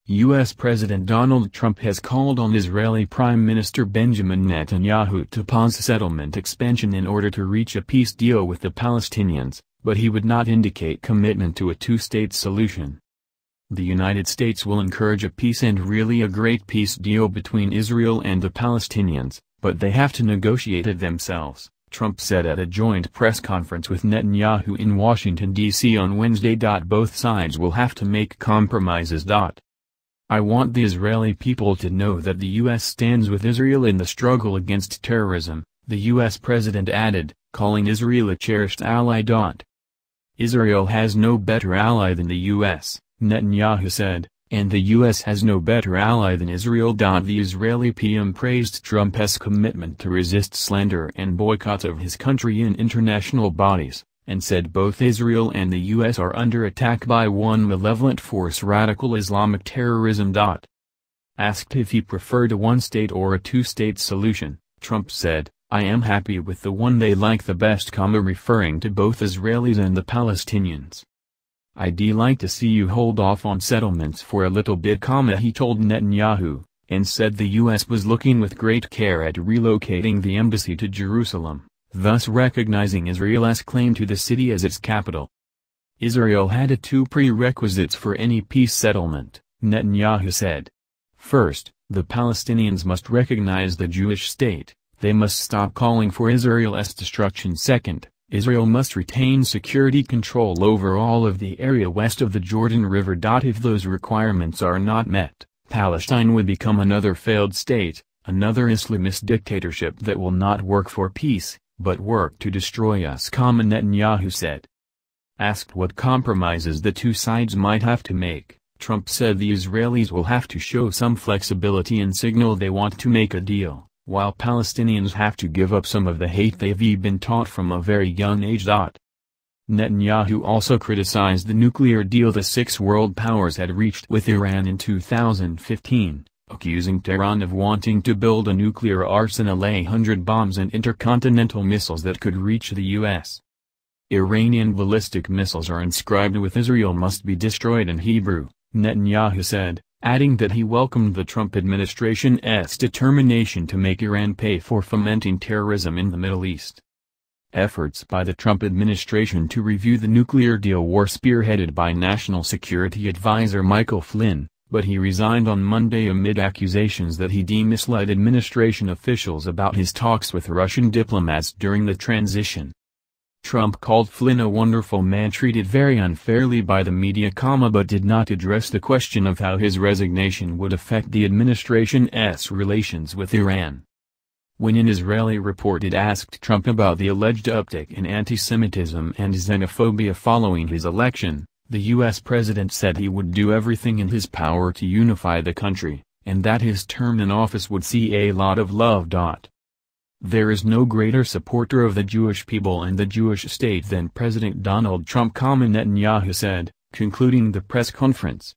U.S. President Donald Trump has called on Israeli Prime Minister Benjamin Netanyahu to pause settlement expansion in order to reach a peace deal with the Palestinians, but he would not indicate commitment to a two-state solution. The United States will encourage a peace and really a great peace deal between Israel and the Palestinians, but they have to negotiate it themselves, Trump said at a joint press conference with Netanyahu in Washington, D.C. on Wednesday. Both sides will have to make compromises. I want the Israeli people to know that the U.S. stands with Israel in the struggle against terrorism, the U.S. president added, calling Israel a cherished ally. Israel has no better ally than the U.S., Netanyahu said, and the U.S. has no better ally than Israel. The Israeli PM praised Trump's commitment to resist slander and boycotts of his country in international bodies, and said both Israel and the U.S. are under attack by one malevolent force, radical Islamic terrorism. Asked if he preferred a one-state or a two-state solution, Trump said, I am happy with the one they like the best, referring to both Israelis and the Palestinians. I'd like to see you hold off on settlements for a little bit, he told Netanyahu, and said the U.S. was looking with great care at relocating the embassy to Jerusalem, thus recognizing Israel's claim to the city as its capital. Israel had two prerequisites for any peace settlement, Netanyahu said. First, the Palestinians must recognize the Jewish state, they must stop calling for Israel's destruction. Second, Israel must retain security control over all of the area west of the Jordan River. If those requirements are not met, Palestine would become another failed state, another Islamist dictatorship that will not work for peace, but work to destroy us, Netanyahu said. Asked what compromises the two sides might have to make, Trump said the Israelis will have to show some flexibility and signal they want to make a deal, while Palestinians have to give up some of the hate they've been taught from a very young age. Netanyahu also criticized the nuclear deal the six world powers had reached with Iran in 2015, accusing Tehran of wanting to build a nuclear arsenal, 100 bombs and intercontinental missiles that could reach the U.S. Iranian ballistic missiles are inscribed with "Israel must be destroyed" in Hebrew, Netanyahu said, adding that he welcomed the Trump administration's determination to make Iran pay for fomenting terrorism in the Middle East. Efforts by the Trump administration to review the nuclear deal were spearheaded by National Security Advisor Michael Flynn, but he resigned on Monday amid accusations that he misled administration officials about his talks with Russian diplomats during the transition. Trump called Flynn a wonderful man treated very unfairly by the media, but did not address the question of how his resignation would affect the administration's relations with Iran. When an Israeli reporter asked Trump about the alleged uptick in anti-Semitism and xenophobia following his election, the U.S. president said he would do everything in his power to unify the country, and that his term in office would see a lot of love. There is no greater supporter of the Jewish people and the Jewish state than President Donald Trump, Netanyahu said, concluding the press conference.